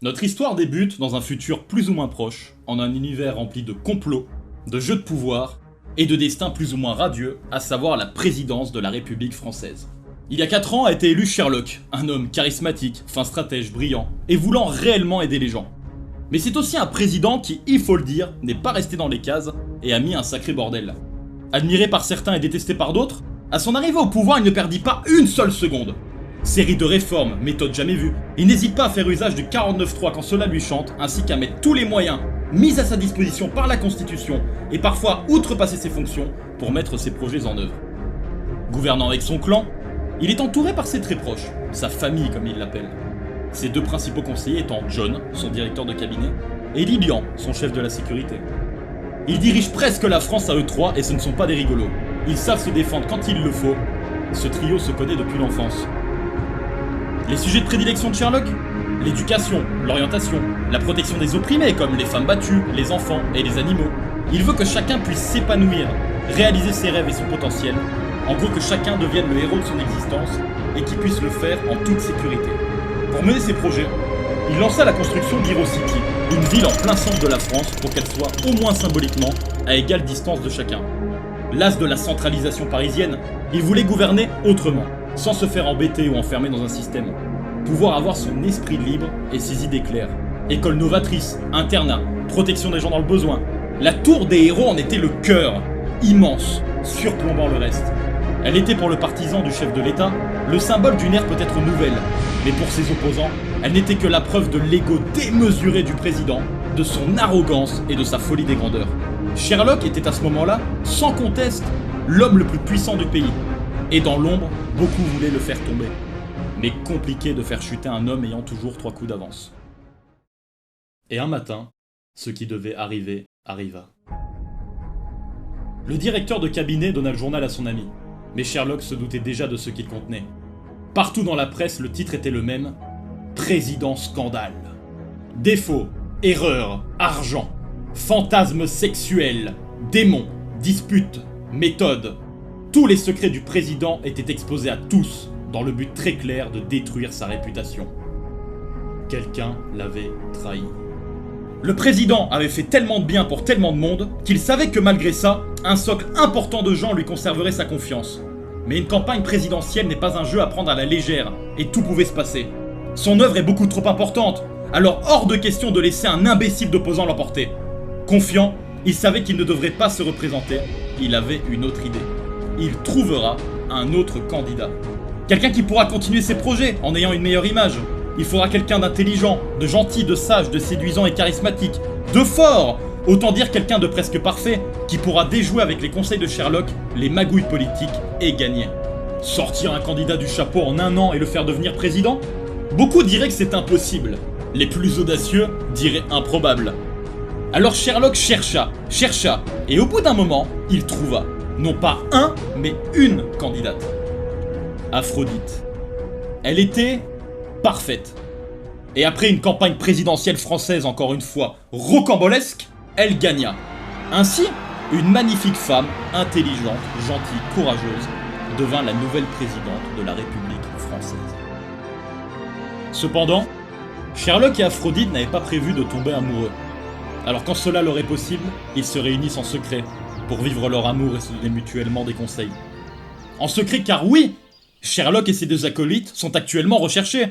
Notre histoire débute dans un futur plus ou moins proche, en un univers rempli de complots, de jeux de pouvoir et de destins plus ou moins radieux, à savoir la présidence de la République française. Il y a 4 ans a été élu Sherlock, un homme charismatique, fin stratège, brillant, et voulant réellement aider les gens. Mais c'est aussi un président qui, il faut le dire, n'est pas resté dans les cases et a mis un sacré bordel. Admiré par certains et détesté par d'autres, à son arrivée au pouvoir il ne perdit pas une seule seconde. Série de réformes, méthode jamais vue, il n'hésite pas à faire usage du 49.3 quand cela lui chante, ainsi qu'à mettre tous les moyens mis à sa disposition par la Constitution et parfois outrepasser ses fonctions pour mettre ses projets en œuvre. Gouvernant avec son clan, il est entouré par ses très proches, sa famille comme il l'appelle. Ses 2 principaux conseillers étant John, son directeur de cabinet, et Lilian, son chef de la sécurité. Ils dirigent presque la France à eux 3 et ce ne sont pas des rigolos. Ils savent se défendre quand il le faut. Ce trio se connaît depuis l'enfance. Les sujets de prédilection de Sherlock ? L'éducation, l'orientation, la protection des opprimés comme les femmes battues, les enfants et les animaux. Il veut que chacun puisse s'épanouir, réaliser ses rêves et son potentiel. En gros que chacun devienne le héros de son existence et qu'il puisse le faire en toute sécurité. Pour mener ses projets, il lança la construction d'Hero City, une ville en plein centre de la France pour qu'elle soit au moins symboliquement à égale distance de chacun. Las de la centralisation parisienne, il voulait gouverner autrement, sans se faire embêter ou enfermer dans un système. Pouvoir avoir son esprit libre et ses idées claires. École novatrice, internat, protection des gens dans le besoin. La tour des héros en était le cœur, immense, surplombant le reste. Elle était pour le partisan du chef de l'État le symbole d'une ère peut-être nouvelle, mais pour ses opposants, elle n'était que la preuve de l'ego démesuré du président, de son arrogance et de sa folie des grandeurs. Sherlock était à ce moment-là, sans conteste, l'homme le plus puissant du pays. Et dans l'ombre, beaucoup voulaient le faire tomber. Mais compliqué de faire chuter un homme ayant toujours 3 coups d'avance. Et un matin, ce qui devait arriver arriva. Le directeur de cabinet donna le journal à son ami, mais Sherlock se doutait déjà de ce qu'il contenait. Partout dans la presse, le titre était le même : Président scandale. Défauts, erreurs, argent, fantasmes sexuels, démons, disputes, méthodes. Tous les secrets du président étaient exposés à tous, dans le but très clair de détruire sa réputation. Quelqu'un l'avait trahi. Le président avait fait tellement de bien pour tellement de monde qu'il savait que malgré ça, un socle important de gens lui conserverait sa confiance. Mais une campagne présidentielle n'est pas un jeu à prendre à la légère, et tout pouvait se passer. Son œuvre est beaucoup trop importante, alors hors de question de laisser un imbécile d'opposant l'emporter. Confiant, il savait qu'il ne devrait pas se représenter, il avait une autre idée. Il trouvera un autre candidat. Quelqu'un qui pourra continuer ses projets en ayant une meilleure image. Il faudra quelqu'un d'intelligent, de gentil, de sage, de séduisant et charismatique, de fort. Autant dire quelqu'un de presque parfait, qui pourra déjouer avec les conseils de Sherlock les magouilles politiques et gagner. Sortir un candidat du chapeau en 1 an et le faire devenir président ? Beaucoup diraient que c'est impossible. Les plus audacieux diraient improbable. Alors Sherlock chercha, et au bout d'un moment, il trouva, non pas un, mais une candidate. Aphrodite. Elle était parfaite. Et après une campagne présidentielle française encore une fois rocambolesque, elle gagna. Ainsi, une magnifique femme, intelligente, gentille, courageuse, devint la nouvelle présidente de la République française. Cependant, Sherlock et Aphrodite n'avaient pas prévu de tomber amoureux. Alors quand cela leur est possible, ils se réunissent en secret pour vivre leur amour et se donner mutuellement des conseils. En secret car oui, Sherlock et ses 2 acolytes sont actuellement recherchés.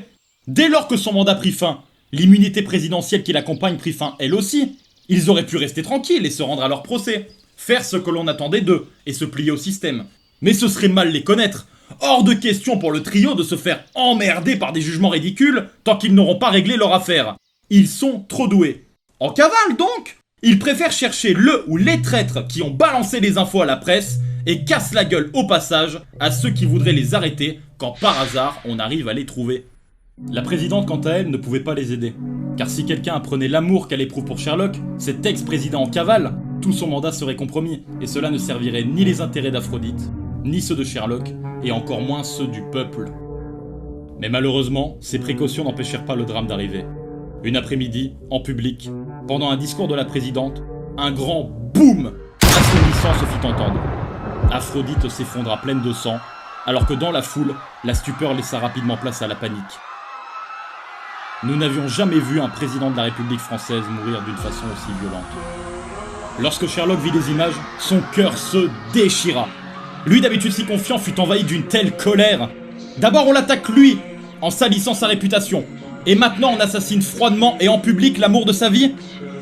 Dès lors que son mandat prit fin, l'immunité présidentielle qui l'accompagne prit fin elle aussi, ils auraient pu rester tranquilles et se rendre à leur procès, faire ce que l'on attendait d'eux et se plier au système. Mais ce serait mal les connaître. Hors de question pour le trio de se faire emmerder par des jugements ridicules tant qu'ils n'auront pas réglé leur affaire. Ils sont trop doués. En cavale donc ? Ils préfèrent chercher le ou les traîtres qui ont balancé les infos à la presse et cassent la gueule au passage à ceux qui voudraient les arrêter quand par hasard on arrive à les trouver. La présidente quant à elle ne pouvait pas les aider, car si quelqu'un apprenait l'amour qu'elle éprouve pour Sherlock, cet ex-président en cavale, tout son mandat serait compromis, et cela ne servirait ni les intérêts d'Aphrodite, ni ceux de Sherlock, et encore moins ceux du peuple. Mais malheureusement, ces précautions n'empêchèrent pas le drame d'arriver. Une après-midi, en public, pendant un discours de la présidente, un grand boum assourdissant se fit entendre. Aphrodite s'effondra pleine de sang, alors que dans la foule, la stupeur laissa rapidement place à la panique. Nous n'avions jamais vu un président de la République française mourir d'une façon aussi violente. Lorsque Sherlock vit les images, son cœur se déchira. Lui, d'habitude si confiant, fut envahi d'une telle colère. D'abord, on l'attaque lui, en salissant sa réputation. Et maintenant, on assassine froidement et en public l'amour de sa vie.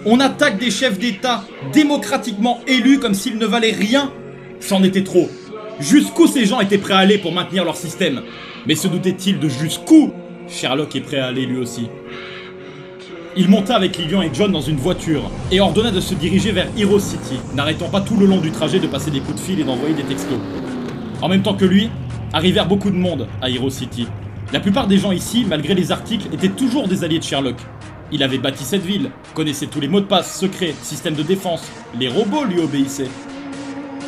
On attaque des chefs d'État démocratiquement élus comme s'ils ne valaient rien. C'en était trop. Jusqu'où ces gens étaient prêts à aller pour maintenir leur système? Mais se doutait-il de jusqu'où Sherlock est prêt à aller lui aussi? Il monta avec Lilian et John dans une voiture et ordonna de se diriger vers Hero City, n'arrêtant pas tout le long du trajet de passer des coups de fil et d'envoyer des textos. En même temps que lui, arrivèrent beaucoup de monde à Hero City. La plupart des gens ici, malgré les articles, étaient toujours des alliés de Sherlock. Il avait bâti cette ville, connaissait tous les mots de passe, secrets, systèmes de défense. Les robots lui obéissaient.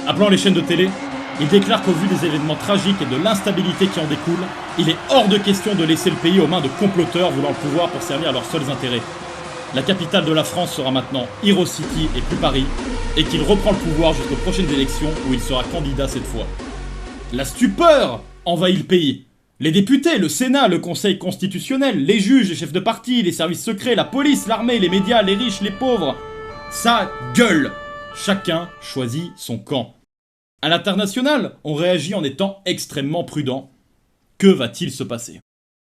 Appelant les chaînes de télé, il déclare qu'au vu des événements tragiques et de l'instabilité qui en découle, il est hors de question de laisser le pays aux mains de comploteurs voulant le pouvoir pour servir leurs seuls intérêts. La capitale de la France sera maintenant Hero City et plus Paris, et qu'il reprend le pouvoir jusqu'aux prochaines élections où il sera candidat cette fois. La stupeur envahit le pays. Les députés, le Sénat, le Conseil constitutionnel, les juges, les chefs de parti, les services secrets, la police, l'armée, les médias, les riches, les pauvres. Ça gueule! Chacun choisit son camp. À l'international, on réagit en étant extrêmement prudent. Que va-t-il se passer?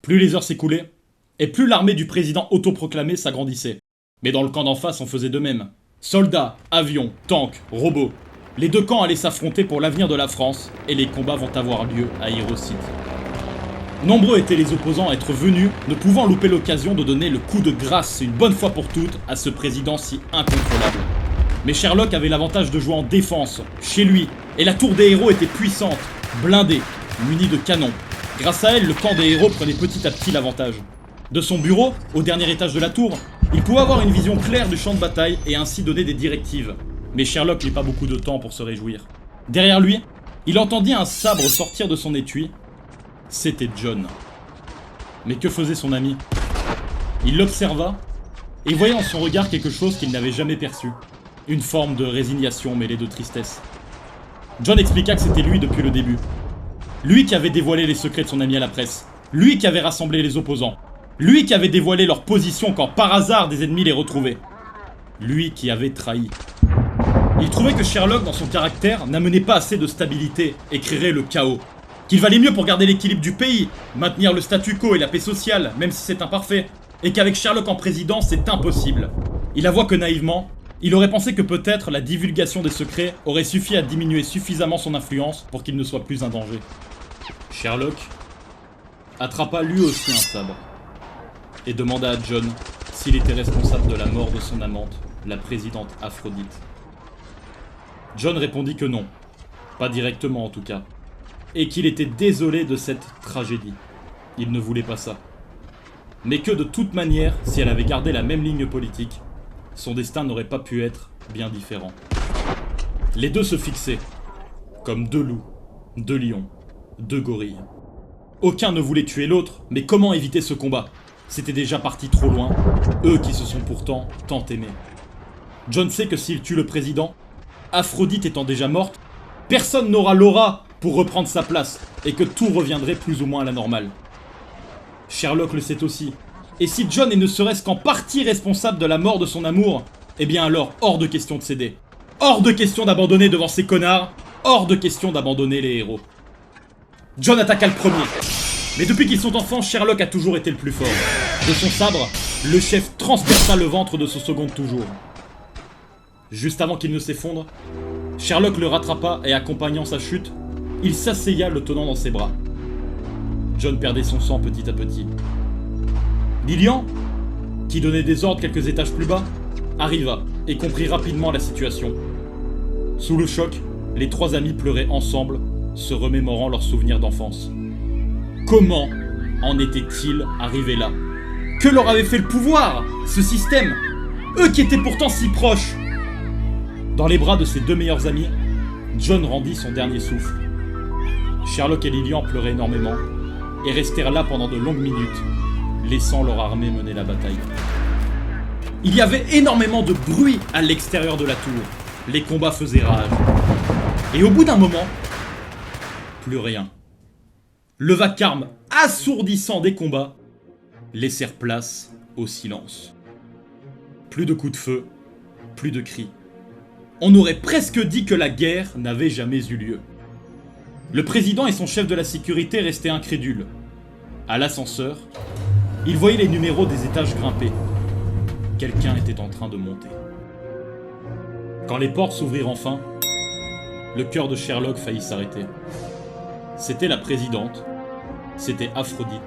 Plus les heures s'écoulaient, et plus l'armée du président autoproclamé s'agrandissait. Mais dans le camp d'en face, on faisait de même. Soldats, avions, tanks, robots. Les deux camps allaient s'affronter pour l'avenir de la France, et les combats vont avoir lieu à Hero City. Nombreux étaient les opposants à être venus, ne pouvant louper l'occasion de donner le coup de grâce une bonne fois pour toutes à ce président si incontrôlable. Mais Sherlock avait l'avantage de jouer en défense, chez lui, et la tour des héros était puissante, blindée, munie de canons. Grâce à elle, le camp des héros prenait petit à petit l'avantage. De son bureau, au dernier étage de la tour, il pouvait avoir une vision claire du champ de bataille et ainsi donner des directives. Mais Sherlock n'eut pas beaucoup de temps pour se réjouir. Derrière lui, il entendit un sabre sortir de son étui. C'était John. Mais que faisait son ami? Il l'observa, et voyait en son regard quelque chose qu'il n'avait jamais perçu. Une forme de résignation mêlée de tristesse. John expliqua que c'était lui depuis le début. Lui qui avait dévoilé les secrets de son ami à la presse. Lui qui avait rassemblé les opposants. Lui qui avait dévoilé leur position quand par hasard des ennemis les retrouvaient. Lui qui avait trahi. Il trouvait que Sherlock, dans son caractère, n'amenait pas assez de stabilité et créerait le chaos. Qu'il valait mieux pour garder l'équilibre du pays, maintenir le statu quo et la paix sociale, même si c'est imparfait. Et qu'avec Sherlock en président, c'est impossible. Il avoua que naïvement, il aurait pensé que peut-être la divulgation des secrets aurait suffi à diminuer suffisamment son influence pour qu'il ne soit plus un danger. Sherlock attrapa lui aussi un sabre et demanda à John s'il était responsable de la mort de son amante, la présidente Aphrodite. John répondit que non, pas directement en tout cas, et qu'il était désolé de cette tragédie. Il ne voulait pas ça. Mais que de toute manière, si elle avait gardé la même ligne politique, son destin n'aurait pas pu être bien différent. Les deux se fixaient, comme deux loups, deux lions, deux gorilles. Aucun ne voulait tuer l'autre, mais comment éviter ce combat? C'était déjà parti trop loin, eux qui se sont pourtant tant aimés. John sait que s'il tue le président, Aphrodite étant déjà morte, personne n'aura l'aura pour reprendre sa place, et que tout reviendrait plus ou moins à la normale. Sherlock le sait aussi, et si John est ne serait-ce qu'en partie responsable de la mort de son amour, eh bien alors hors de question de céder. Hors de question d'abandonner devant ces connards, hors de question d'abandonner les héros. John attaqua le premier. Mais depuis qu'ils sont enfants, Sherlock a toujours été le plus fort. De son sabre, le chef transperça le ventre de ce second toujours. Juste avant qu'il ne s'effondre, Sherlock le rattrapa et accompagnant sa chute, il s'asseya le tenant dans ses bras. John perdait son sang petit à petit. Lilian, qui donnait des ordres quelques étages plus bas, arriva et comprit rapidement la situation. Sous le choc, les trois amis pleuraient ensemble, se remémorant leurs souvenirs d'enfance. Comment en était-il arrivé là? Que leur avait fait le pouvoir, ce système? Eux qui étaient pourtant si proches. Dans les bras de ses deux meilleurs amis, John rendit son dernier souffle. Sherlock et Lilian pleuraient énormément et restèrent là pendant de longues minutes, laissant leur armée mener la bataille. Il y avait énormément de bruit à l'extérieur de la tour. Les combats faisaient rage. Et au bout d'un moment, plus rien. Le vacarme assourdissant des combats laissèrent place au silence. Plus de coups de feu, plus de cris. On aurait presque dit que la guerre n'avait jamais eu lieu. Le président et son chef de la sécurité restaient incrédules. À l'ascenseur, ils voyaient les numéros des étages grimper. Quelqu'un était en train de monter. Quand les portes s'ouvrirent enfin, le cœur de Sherlock faillit s'arrêter. C'était la présidente. C'était Aphrodite.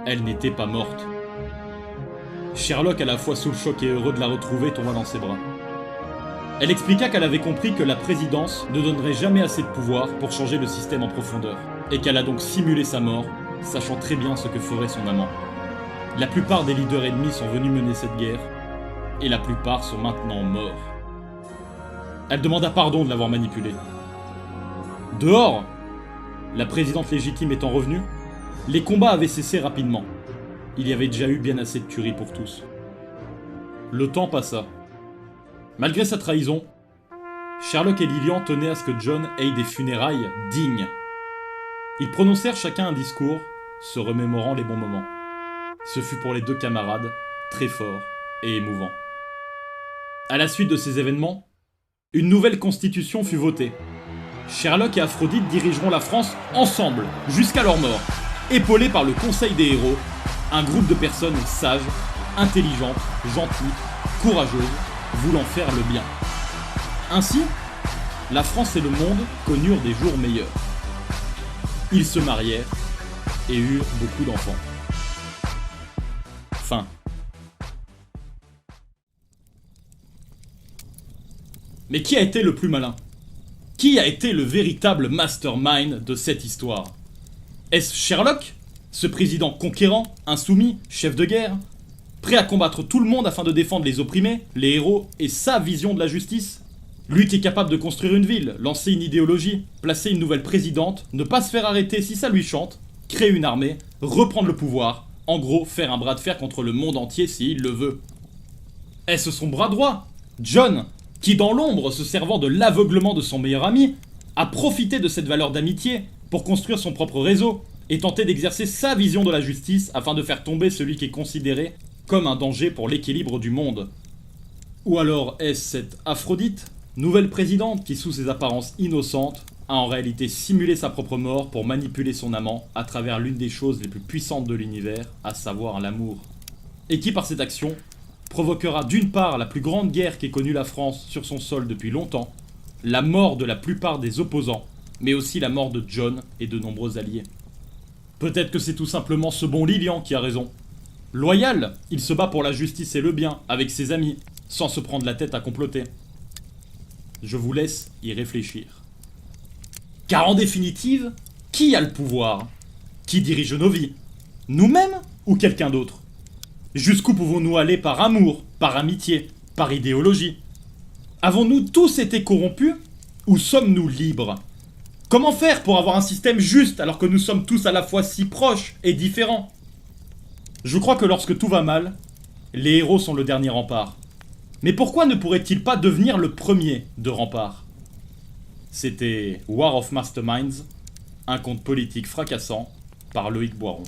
Elle n'était pas morte. Sherlock, à la fois sous le choc et heureux de la retrouver, tomba dans ses bras. Elle expliqua qu'elle avait compris que la présidence ne donnerait jamais assez de pouvoir pour changer le système en profondeur, et qu'elle a donc simulé sa mort, sachant très bien ce que ferait son amant. La plupart des leaders ennemis sont venus mener cette guerre, et la plupart sont maintenant morts. Elle demanda pardon de l'avoir manipulée. Dehors, la présidente légitime étant revenue, les combats avaient cessé rapidement. Il y avait déjà eu bien assez de tueries pour tous. Le temps passa. Malgré sa trahison, Sherlock et Lillian tenaient à ce que John ait des funérailles dignes. Ils prononcèrent chacun un discours, se remémorant les bons moments. Ce fut pour les deux camarades très fort et émouvant. À la suite de ces événements, une nouvelle constitution fut votée. Sherlock et Aphrodite dirigeront la France ensemble, jusqu'à leur mort, épaulés par le Conseil des héros, un groupe de personnes sages, intelligentes, gentilles, courageuses, voulant faire le bien. Ainsi, la France et le monde connurent des jours meilleurs. Ils se marièrent et eurent beaucoup d'enfants. Fin. Mais qui a été le plus malin ? Qui a été le véritable mastermind de cette histoire ? Est-ce Sherlock, ce président conquérant, insoumis, chef de guerre, prêt à combattre tout le monde afin de défendre les opprimés, les héros et sa vision de la justice ? Lui qui est capable de construire une ville, lancer une idéologie, placer une nouvelle présidente, ne pas se faire arrêter si ça lui chante, créer une armée, reprendre le pouvoir, en gros faire un bras de fer contre le monde entier s'il le veut. Est-ce son bras droit, John, qui dans l'ombre, se servant de l'aveuglement de son meilleur ami, a profité de cette valeur d'amitié pour construire son propre réseau et tenter d'exercer sa vision de la justice afin de faire tomber celui qui est considéré comme un danger pour l'équilibre du monde ? Ou alors est-ce cette Aphrodite, nouvelle présidente qui, sous ses apparences innocentes, a en réalité simulé sa propre mort pour manipuler son amant à travers l'une des choses les plus puissantes de l'univers, à savoir l'amour. Et qui, par cette action, provoquera d'une part la plus grande guerre qu'ait connue la France sur son sol depuis longtemps, la mort de la plupart des opposants, mais aussi la mort de John et de nombreux alliés. Peut-être que c'est tout simplement ce bon Lillian qui a raison. Loyal, il se bat pour la justice et le bien, avec ses amis, sans se prendre la tête à comploter. Je vous laisse y réfléchir. Car en définitive, qui a le pouvoir ? Qui dirige nos vies ? Nous-mêmes ou quelqu'un d'autre ? Jusqu'où pouvons-nous aller par amour, par amitié, par idéologie ? Avons-nous tous été corrompus ? Ou sommes-nous libres ? Comment faire pour avoir un système juste alors que nous sommes tous à la fois si proches et différents ? Je crois que lorsque tout va mal, les héros sont le dernier rempart. Mais pourquoi ne pourrait-il pas devenir le premier de rempart ? C'était War of Masterminds, un conte politique fracassant par Loïc Boiron.